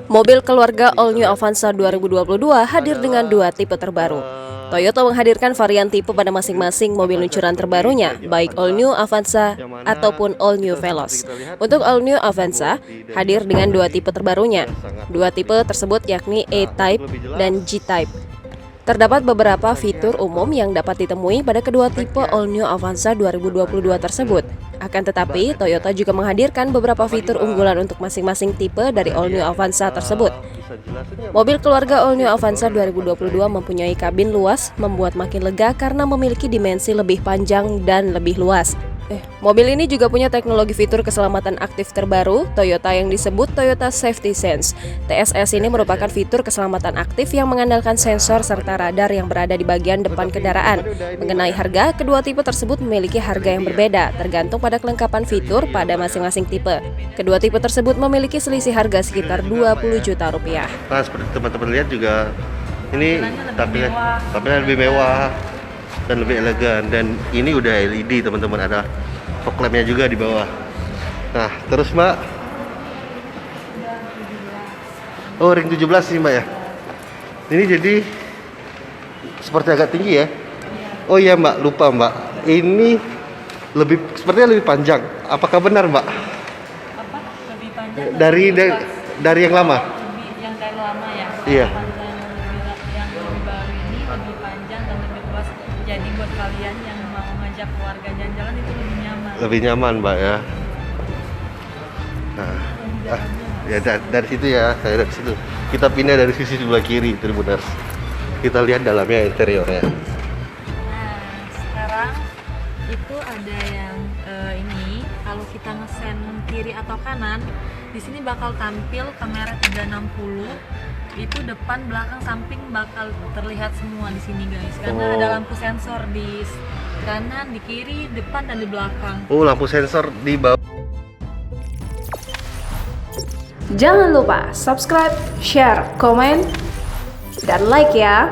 Mobil keluarga All New Avanza 2022 hadir dengan dua tipe terbaru. Toyota menghadirkan varian tipe pada masing-masing mobil luncuran terbarunya, baik All New Avanza ataupun All New Veloz. Untuk All New Avanza, hadir dengan dua tipe terbarunya. Dua tipe tersebut yakni A-Type dan G-Type. Terdapat beberapa fitur umum yang dapat ditemui pada kedua tipe All New Avanza 2022 tersebut. Akan tetapi, Toyota juga menghadirkan beberapa fitur unggulan untuk masing-masing tipe dari All New Avanza tersebut. Mobil keluarga All New Avanza 2022 mempunyai kabin luas, membuat makin lega karena memiliki dimensi lebih panjang dan lebih luas. Mobil ini juga punya teknologi fitur keselamatan aktif terbaru, Toyota yang disebut Toyota Safety Sense. TSS ini merupakan fitur keselamatan aktif yang mengandalkan sensor serta radar yang berada di bagian depan kendaraan. Mengenai harga, kedua tipe tersebut memiliki harga yang berbeda, tergantung pada kelengkapan fitur pada masing-masing tipe. Kedua tipe tersebut memiliki selisih harga sekitar 20 juta rupiah. Nah, seperti teman-teman lihat juga, ini tampilan lebih mewah dan lebih elegan, dan ini udah LED teman-teman, ada fog lampnya juga di bawah. Nah terus Mbak, oh ring 17 sih Mbak ya, ini jadi seperti agak tinggi ya. Oh iya Mbak, lupa Mbak, ini sepertinya lebih panjang, apakah benar Mbak? Apa? Lebih panjang Dari yang lama? Yang dari lama ya? Iya. Yang lebih baru ini lebih panjang dan lebih luas. Jadi buat kalian yang mau ngajak keluarga jalan-jalan itu lebih nyaman. Lebih nyaman Mbak ya. Nah, ya dari situ ya, saya dari situ. Kita pindah dari sisi sebelah kiri, Tribuners. Kita lihat dalamnya, interiornya. Nah, sekarang itu ada yang ini, kalau kita ngesen kiri atau kanan, di sini bakal tampil kamera 360. Itu depan, belakang, samping bakal terlihat semua di sini guys, karena ada lampu sensor di kanan, di kiri, depan dan di belakang. Oh, lampu sensor di bawah. Jangan lupa subscribe, share, komen, dan like ya!